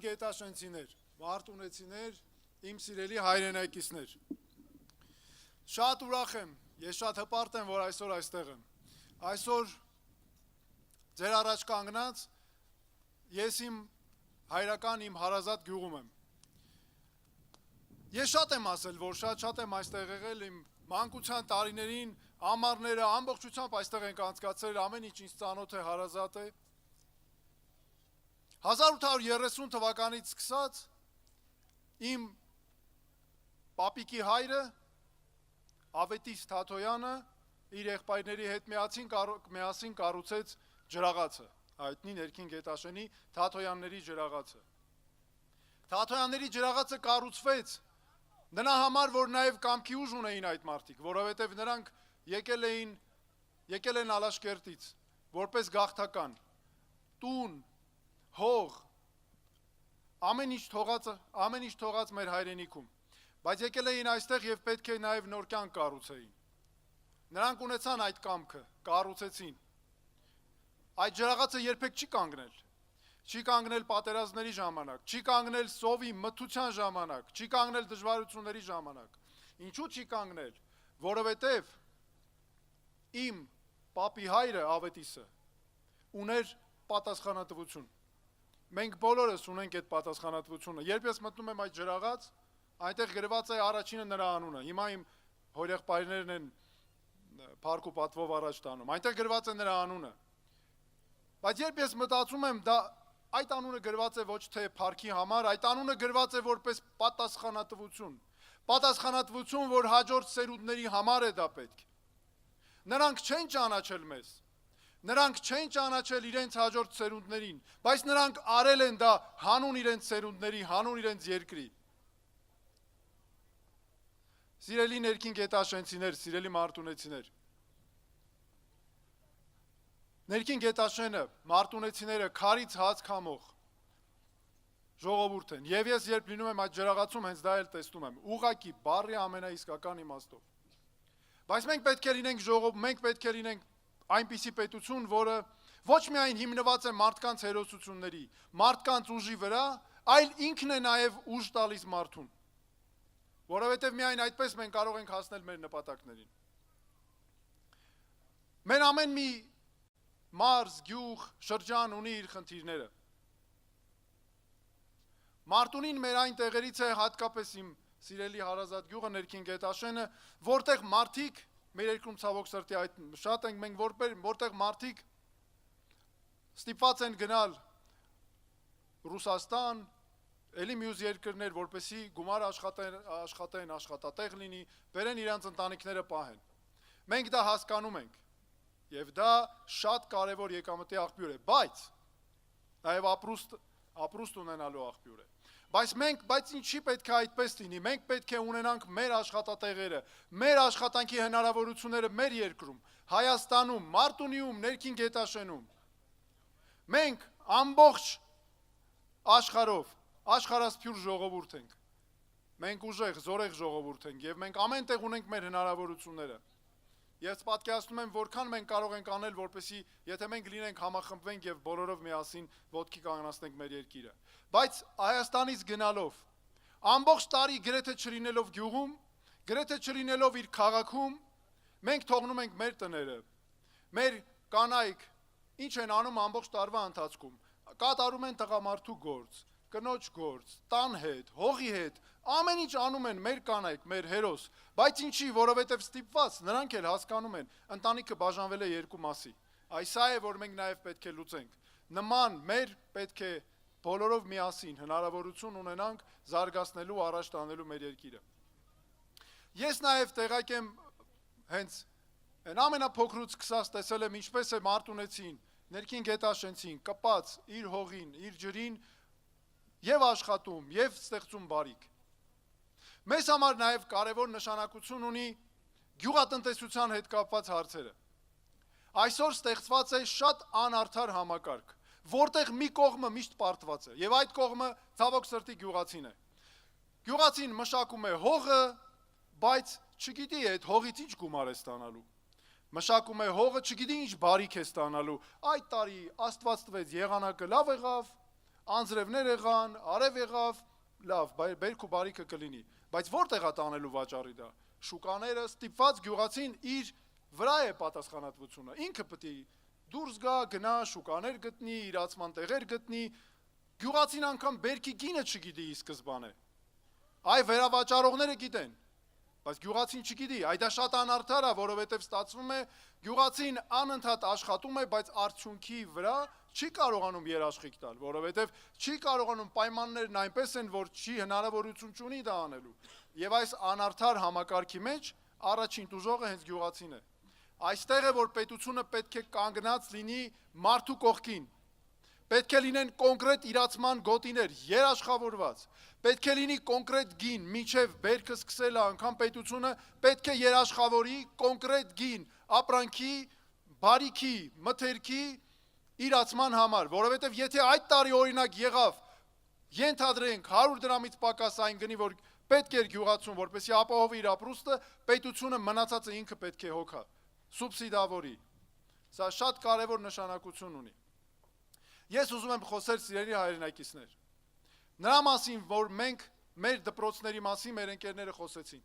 գետաշենցիներ, մարտունեցիներ, իմ սիրելի հայրենակիցներ։ Շատ ուրախ եմ, ես շատ հպարտ եմ, որ այսօր այստեղ եմ։ Այսօր ձեր առաջ կանգնած ես իմ հայրական իմ հարազատ գյուղում եմ։ Ես շատ եմ ասել, որ շատ եմ այստեղ եղել իմ մանկության տարիներին, ամառները ամբողջությամբ այստեղ ենք անցկացրել, ամեն ինչ ինձ ծանոթ է, հարազատ է։ 1830 թվականից սկսած իմ պապիկի հայրը Ավետիս Թաթոյանը իր եղբայրների հետ միասին կառուցեց ջրաղացը, հայտնի ներքին գետաշենի Թաթոյանների ջրաղացը։ Թաթոյանների ջրաղացը կառուցվեց նրա համար, որ նաև կամքի ուժ ունեին այդ մարդիկ, որովհետև նրանք եկել են Ալաշկերտից, որպես գաղթական, տուն, հող, ամեն ինչ թողած մեր հայրենիքում, բայց եկել էին այստեղ և պետք է նաև նոր կյանք կառուցեին։ Նրանք ունեցան այդ կամքը, կառուցեցին։ Այդ ջրաղացը երբեք չի կանգնել։ Չի կանգնել պատերազմների ժամանակ, չի կանգնել սովի մթության ժամանակ, չի կանգնել դժվարությունների ժամանակ։ Ինչու չի կանգնել, որովհետև իմ պապի հայրը Ավետիսը ուներ պատասխանատվություն։ Մենք բոլորս ունենք այդ պատասխանատվությունը։ Երբ ես մտնում եմ այդ ջրաղաց, այնտեղ գրված է առաջինը նրա անունը։ Հիմա իմ հորեղբայրներն են փառք ու պատվով առաջ տանում։ Այնտեղ գրված է նրա անունը։ Բայց երբ ես մտածում եմ, այդ անունը գրված է ոչ թե փառքի համար, այդ անունը գրված է որպես պատասխանատվություն։ Պատասխանատվություն, որ հաջորդ սերունդների համար է դա պետք։ Նրանք չեն ճանաչել մեզ։ Նրանք չեն ճանաչել իրենց հաջորդ սերունդներին, բայց նրանք արել են դա հանուն իրենց սերունդների, հանուն իրենց երկրի։ Սիրելի ներքին գետաշենցիներ, սիրելի մարտունեցիներ։ Ներքին գետաշենը, մարտունեցիները քարից հաց քամող ժողովուրդ են, և ես երբ լինում եմ այդ ջրաղացում, հենց դա էլ տեսնում եմ, ուղղակի բառի ամենաիսկական իմաստով։ Բայց մենք պետք է լինենք այնպիսի պետություն, որը ոչ միայն հիմնված է մարդկանց հերոսությունների, մարդկանց ուժի վրա, այլ ինքն է նաև ուժ տալիս մարդուն, որովհետև միայն այդպես մենք կարող ենք հասնել մեր նպատակներին։ Մեր ամեն մի մարզ, գյուղ, շրջան ունի իր խնդիրները։ Մարտունին մեր այն տեղերից է, հատկապես իմ սիրելի հարազատ գյուղը ներքին գետաշենը, որտեղ մարդիկ, մեր երկրում ցավոք սրտի այդ շատ ենք մենք, որտեղ մարդիկ ստիպված են գնալ Ռուսաստան, էլի մյուս երկրներ, որպեսզի գումար աշխատեն, աշխատատեղ լինի, բերեն իրանց ընտանիքները պահեն։ Մենք դա հասկանում ենք։ Եվ դա շատ կարևոր եկամտի աղբյուր է, բայց նաև ապրուստ ունենալու աղբյուր է։ Բայց ինչի պետք է այդպես լինի, մենք պետք է ունենանք մեր աշխատատեղերը, մեր աշխատանքի հնարավորությունները մեր երկրում, Հայաստանում, Մարտունիում, ներքին գետաշենում։ Մենք ամբողջ աշխարհով, աշխարհասփյուր ժողովուրդ ենք։ Մենք ուժեղ, զորեղ ժողովուրդ ենք և մենք ամեն տեղ ունենք մեր հնարավորությունները։ Ես պատկերացնում եմ, որքան մենք կարող ենք անել, որպեսզի եթե մենք լինենք համախմբվենք և բոլորով միասին ոտքի կանգնացնենք մեր երկիրը։ Բայց Հայաստանից գնալով, ամբողջ տարի գրեթե չլինելով գյուղում, գրեթե չլինելով իր քաղաքում, մենք թողնում ենք մեր տները, մեր կանայք ինչ են անում ամբողջ տարվա ընթացքում, կատարում են տղամարդու գործ, կնոջ գործ, տան հետ, հողի հետ, ամեն ինչ անում են մեր կանայք, մեր հերոս, բայց ինչի, որովհետև ստիպված, նրանք էլ հասկանում են, ընտանիքը բաժանվել է երկու մասի, այս է, որ մենք նաև պետք է լուծենք, նման մեր պետք է բոլորով միասին հնարավորություն ունենանք զարգացնելու, առաջ տանելու մեր երկիրը։ Ես նաև տեղակ եմ հենց այն ամենափոքրուց սկսած տեսել եմ ինչպես է մարտունեցին, ներքին գետաշենցին, կպած իր հողին, իր ջրին և աշխատում, և ստեղծում բարիք։ Մեզ համար նաև կարևոր նշանակություն ունի գյուղատնտեսության հետ կապված հարցերը։ Այսօր ստեղծված է շատ անարդար համակարգ, որտեղ մի կողմը միշտ պարտված է, և այդ կողմը ցավոք սրտի գյուղացին է։ Գյուղացին մշակում է հողը, բայց չգիտի այդ հողից ինչ գումար է ստանալու։ Մշակում է հողը, չգիտի ինչ բարիք է ստանալու։ Այդ տարի Աստված տվեց եղանակը լավ եղավ, անձրևներ եղան, արև եղավ, լավ, բերք ու բարիքը կլինի, բայց որտեղ է տանելու վաճառի դա։ Շուկաները ստիպված գյուղացին իր վրա է պատասխանատվությունը, ինքը պետք է դուրս գա, գնա, շուկաներ գտնի, իրացման տեղեր գտնի, գյուղացին անգամ բերքի գինը չգիտի ի սկզբանե, այ վերավաճառողները գիտեն, բայց գյուղացին չգիտի, այդ դա շատ անարդար է, որովհետև ստացվում է գյուղացին անընդհատ աշխատում է, բայց արդյունքի վրա չի կարողանում երաշխիք տալ, որովհետև չի կարողանում պայմաններն այնպես են, որ չի հնարավորություն չունի դա անելու։ Եվ այս անարդար համակարգի մեջ առաջին տուժողը հենց գյուղացին է։ Այստեղ է, որ պետությունը պետք է կանգնած լինի մարդու կողքին։ Պետք է լինեն կոնկրետ իրացման գոտիներ, երաշխավորված։ Պետք է լինի կոնկրետ գին, մինչև բերքը սկսելը անգամ պետությունը պետք է երաշխավորի կոնկրետ գին, ապրանքի, բարիքի, մթերքի իրացման համար, որովհետև եթե այդ տարի օրինակ եղավ, ենթադրենք 100 դրամից պակաս այն գնի, որ պետք էր գյուղացուն, որպեսզի ապահովի իր ապրուստը, պետությունը մնացածը ինքը պետք է հոգա, սուբսիդավորի։ Սա շատ կարևոր նշանակություն ունի։ Ես ուզում եմ խոսել սիրելի հայրենակիցներ, նրա մասին, որ մենք մեր դպրոցների մասին մեր ընկերները խոսեցին։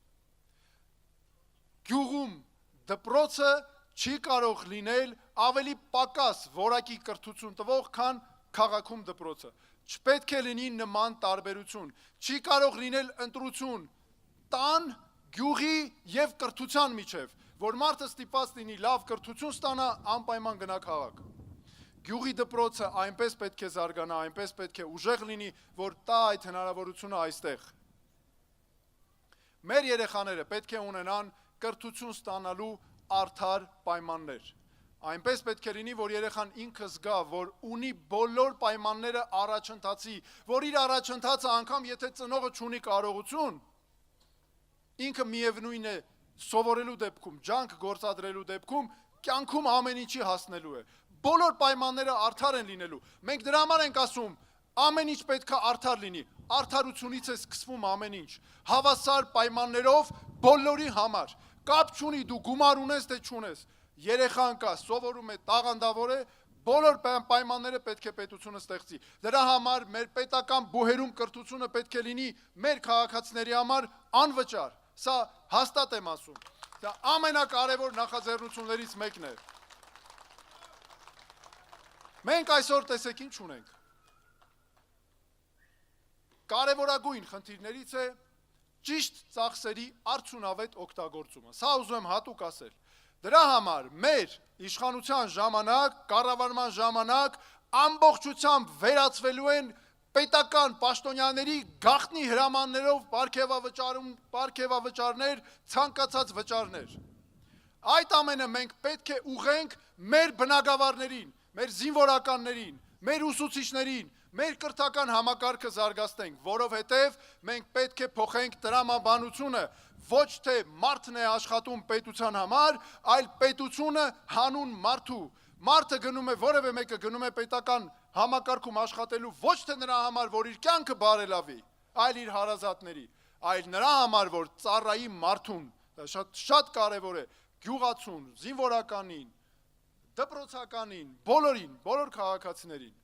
Գյուղում դպրոցը չի կարող լինել ավելի պակաս որակի կրթություն տվող, քան քաղաքում դպրոցը։ Չպետք է լինի նման տարբերություն, չի կարող լինել ընտրություն տան, գյուղի և կրթության միջև, որ մարդը ստիպված լինի լավ կրթություն ստանա, անպայման գնա քաղաք։ Գյուղի դպրոցը այնպես պետք է զարգանա, այնպես պետք է ուժեղ լինի, որ տա այդ հնարավորությունը այստեղ։ Մեր երեխաները պետք է ունենան կրթություն ստանալու արդար պայմաններ։ Այնպես պետք է լինի, որ երեխան ինքը զգա, որ ունի բոլոր պայմանները առաջընթացի, որ իր առաջընթացը անգամ եթե ծնողը չունի կարողություն, ինքը միևնույն է սովորելու դեպքում, ջանք գործադրելու դեպքում, կյանքում ամեն ինչի հասնելու է։ Բոլոր պայմանները արդար են լինելու։ Մենք դրա համար ենք ասում, ամեն ինչ պետք է արդար լինի, արդարությունից է սկսվում ամեն ինչ, հավասար պայմաններով բոլորի համար, կապ չունի դու գումար ունես թե չունես, երեխան կա, սովորում է, տաղանդավոր է, բոլոր պայմանները պետք է պետությունը ստեղծի։ Դրա համար մեր պետական բուհերում կրթությունը պետք է լինի մեր քաղաքացիների համար անվճար, սա հաստատ եմ ասում, դա ամենակարևոր նախաձեռնություններից մեկն է։ Մենք այսօր տեսեք ինչ ունենք։ Կարևորագույն խնդիրներից է ճիշտ ծախսերի արդյունավետ օգտագործումը։ Սա ուզում եմ հատուկ ասել։ Դրա համար մեր իշխանության ժամանակ, կառավարման ժամանակ ամբողջությամբ վերածվելու են պետական պաշտոնյաների գաղտնի հրամաններով պարգևավճարներ, ցանկացած վճարներ։ Այդ ամենը մենք պետք է ուղենք մեր բնակավարներին, մեր զինվորականներին, մեր ուսուցիչներին, մեր կրթական համակարգը զարգացնենք, որովհետև մենք պետք է փոխենք տրամաբանությունը, ոչ թե մարդն է աշխատում պետության համար, այլ պետությունը հանուն մարդու։ Մարդը գնում է, որևէ մեկը գնում է պետական համակարգում աշխատելու ոչ թե նրա համար, որ իր կյանքը բարելավի, այլ իր հարազատների, այլ նրա համար, որ ծառայի մարդուն, շատ կարևոր է, գյուղացուն, զինվորականին, դպրոցականին, բոլորին, բոլոր քաղաքացիներին։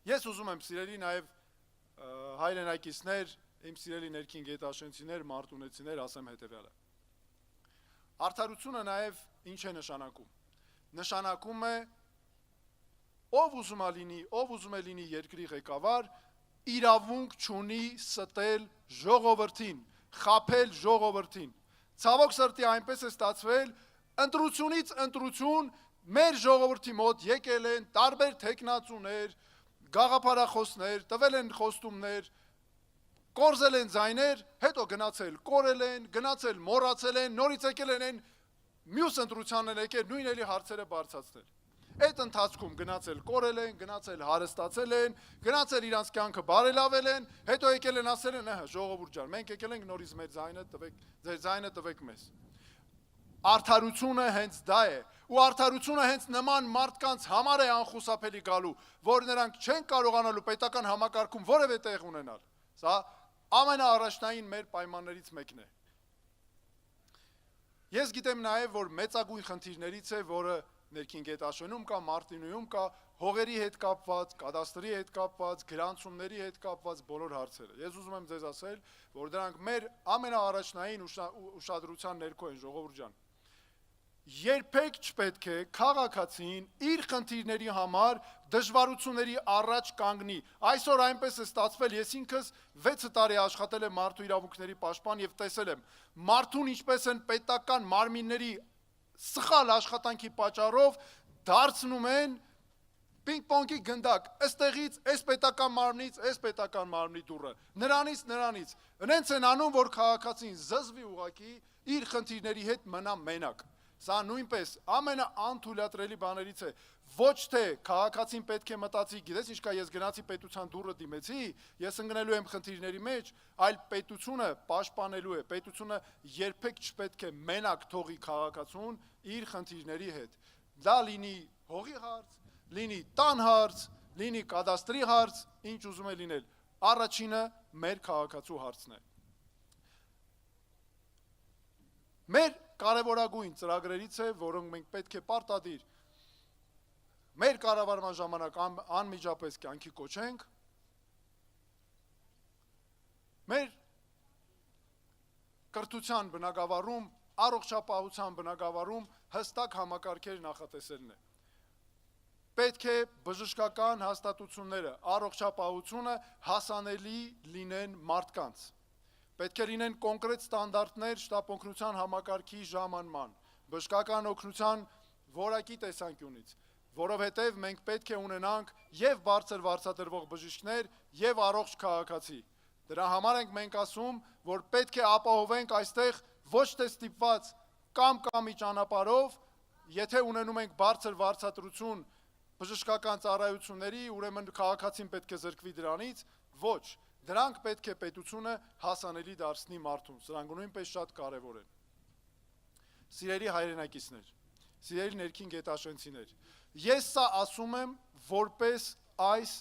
Ես ուզում եմ սիրելի նաև հայրենակիցներ, իմ սիրելի ներքին գետաշենցիներ, մարտունեցիներ, ասեմ հետևյալը։ Արդարությունը նաև ինչ է նշանակում։ Նշանակում է ով ուզում է լինի երկրի ղեկավար, իրավունք չունի ստել ժողովրդին, խաբել ժողովրդին։ Ցավոք սրտի այնպես է ստացվել, ընտրությունից ընտրություն մեր ժողովրդի մոտ եկել են տարբեր թեկնածուներ, գաղափարախոսներ, տվել են խոստումներ, կորզել են ձայներ, հետո գնացել կորել են, գնացել մոռացել են, նորից եկել են մյուս ընտրությանն են եկել նույն էլի հարցերը բարձրացնել։ Այդ ընթացքում գնացել կորել են, գնացել հարստացել են, գնացել իրանց կյանքը բարելավել են, հետո եկել են ասել են, ժողովուրդ ջան, մենք եկել ենք նորից մեր ձեր ձայնը տվեք մեզ։ Արդարությունը հենց դա է, ու արդարությունը հենց նման մարդկանց համար է անխուսափելի գալու, որ նրանք չեն կարողանալու պետական համակարգում որևէ տեղ ունենալ։ Սա ամենաառաջնային մեր պայմաններից մեկն է։ Ես գիտեմ նաև, որ մեծագույն խնդիրներից է, որը ներքին գետաշենում կա, Մարտինոյում կա, հողերի հետ կապված, կադաստրի հետ կապված, գրանցումների հետ կապված բոլոր հարցերը։ Ես ուզում եմ ձեզ ասել, որ դրանք մեր ամենաառաջնային ուշադրության ներքո են, ժողովուրդ ջան։ Երբեք չպետք է քաղաքացին իր խնդիրների համար դժվարությունների առաջ կանգնի։ Այսօր այնպես է ստացվել, ես ինքս 6 տարի աշխատել եմ մարդու իրավունքների պաշտպան եւ տեսել եմ մարդուն ինչպես են պետական մարմինների սխալ աշխատանքի պատճառով դարձնում են պինգ-պոնգի գնդակ, ըստեղից, այս պետական մարմնից, այս պետական մարմնի դուռը, նրանից, հենց են անում, որ քաղաքացին զզվի ուղակի իր խնդիրների հետ մնա մենակ։ Սա նույնպես ամենաանթույլատրելի բաներից է, ոչ թե քաղաքացին պետք է մտածի, գիտես ինչ կա, ես գնացի պետության դուռը դիմեցի, ես ընկնելու եմ խնդիրների մեջ, այլ պետությունը պաշտպանելու է, պետությունը երբեք չպետք է մենակ թողի քաղաքացուն իր խնդիրների հետ։ Դա լինի հողի հարց, լինի տան հարց, լինի կադաստրի հարց, ինչ ուզում է լինել, առաջինը մեր քաղաքացու հարցն է։ Մեր կարևորագույն ծրագրերից է, որոնք մենք պետք է պարտադիր մեր կառավարման ժամանակ անմիջապես կյանքի կոչենք, մեր կրթության բնագավառում, առողջապահության բնագավառում հստակ համակարգեր նախատեսելն է։ Պետք է բժշկական հաստատությունները, առողջապահությունը հասանելի լինեն մարդկանց։ Պետք է լինեն կոնկրետ ստանդարտներ շտապօգնության համակարգի ժամանման, բժշկական օգնության որակի տեսանկյունից, որովհետև մենք պետք է ունենանք եւ բարձր վարձատրվող բժիշկներ եւ առողջ քաղաքացի։ Դրա համար ենք մենք ասում, որ պետք է ապահովենք այստեղ ոչ թե ստիպված կամ-կամի ճանապարհով, եթե ունենում ենք բարձր վարձատրություն բժշկական ծառայությունների, ուրեմն քաղաքացին պետք է զրկվի դրանից, ոչ, դրանք պետք է պետությունը հասանելի դարձնի մարդուն, սրանք նույնպես շատ կարևոր են։ Սիրելի հայրենակիցներ, սիրելի ներքին գետաշենցիներ, ես սա ասում եմ որպես այս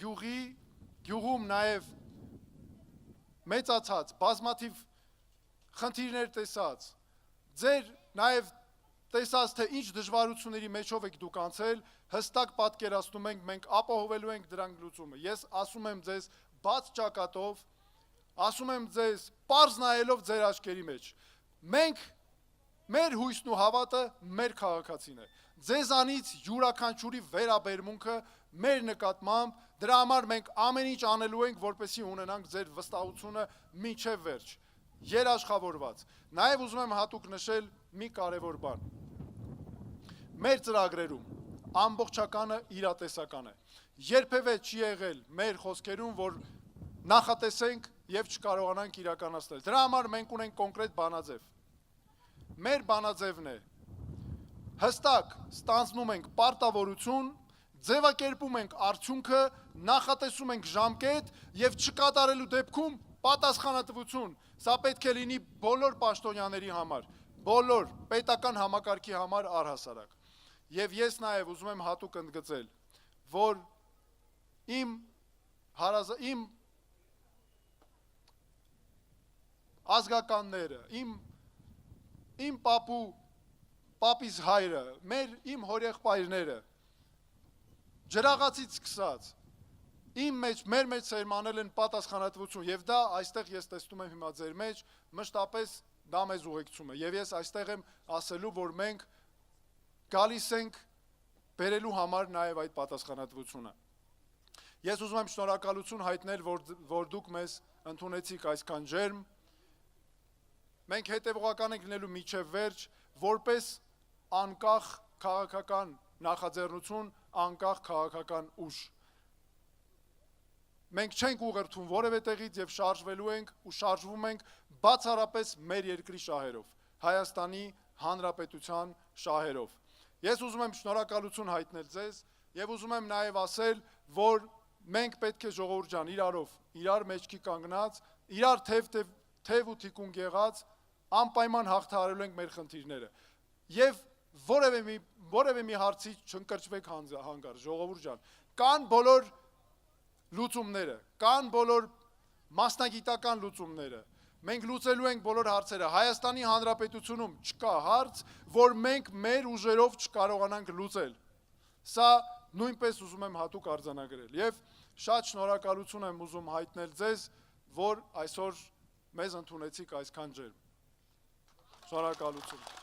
գյուղում նաև մեծացած, բազմաթիվ խնդիրներ տեսած, ձեր նաև տեսած, թե ինչ դժվարությունների մեջով եք դուք անցել, հստակ պատկերացնում ենք, մենք ապահովելու ենք դրանք լուծումը։ Ես ասում եմ ձեզ բաց ճակատով, ասում եմ ձեզ պարզ նայելով ձեր աչքերի մեջ, մենք, մեր հույսն ու հավատը մեր քաղաքացին է, ձեզանից յուրաքանչյուրի վերաբերմունքը մեր նկատմամբ, դրա համար մենք ամեն ինչ անելու ենք, որպեսզի ունենանք ձեր վստահությունը մինչև վերջ, երաշխավորված։ Նաև ուզում եմ հատուկ նշել մի կարևոր բան։ Մեր ծրագրերում ամբողջականը իրատեսական է։ Երբևէ չի եղել մեր խոսքերում, որ նախատեսենք եւ չկարողանանք իրականացնել։ Դրա համար մենք ունենք կոնկրետ բանաձև։ Մեր բանաձևն է հստակ ստանձնում ենք պարտավորություն, ձևակերպում ենք արդյունքը, նախատեսում ենք ժամկետ եւ չկատարելու դեպքում պատասխանատվություն։ Սա պետք է լինի բոլոր պաշտոնյաների համար, բոլոր պետական համակարգի համար առհասարակ։ Եվ ես նաև ուզում եմ հատուկ ընդգծել, որ իմ ազգականները, իմ պապիս հայրը, իմ հորեղբայրները, ջրաղացից սկսած, մեր մեջ սերմանել են պատասխանատվություն, եւ դա այստեղ ես տեսնում եմ հիմա ձեր մեջ, մշտապես դա մեզ ուղեկցում է, եւ ես այստեղ եմ ասելու, որ մենք գալիս ենք բերելու համար նաև այդ պատասխանատվությունը։ Ես ուզում եմ շնորհակալություն հայտնել, որ դուք մեզ ընդունեցիք այսքան ջերմ, մենք հետևողական ենք լինելու մինչև վերջ, որպես անկախ քաղաքական նախաձեռնություն, անկախ քաղաքական ուժ։ Մենք չենք ուղղորդվում որևէ տեղից եւ շարժվելու ենք ու շարժվում ենք բացառապես մեր երկրի շահերով, Հայաստանի Հանրապետության շահերով։ Ես ուզում եմ շնորհակալություն հայտնել ձեզ եւ ուզում եմ նաեւ ասել, որ մենք պետք է ժողովուրդ ջան իրար մեջքի կանգնած, իրար թեև ու թիկունք եղած անպայման հաղթահարելու ենք մեր խնդիրները։ Եվ որևէ մի հարցի չընկճվեք հանգար, ժողովուրդ ջան։ Կան բոլոր լուծումները, կան բոլոր մասնագիտական լուծումները։ Մենք լուծելու ենք բոլոր հարցերը։ Հայաստանի Հանրապետությունում չկա հարց, որ մենք մեր ուժերով չկարողանանք լուծել։ Սա նույնպես ուզում եմ հատուկ արձանագրել եւ շատ շնորհակալություն եմ ուզում հայտնել ձեզ, որ այսօր մեզ ընդունեցիք այսքան ջերմ։ Շնորհակալություն։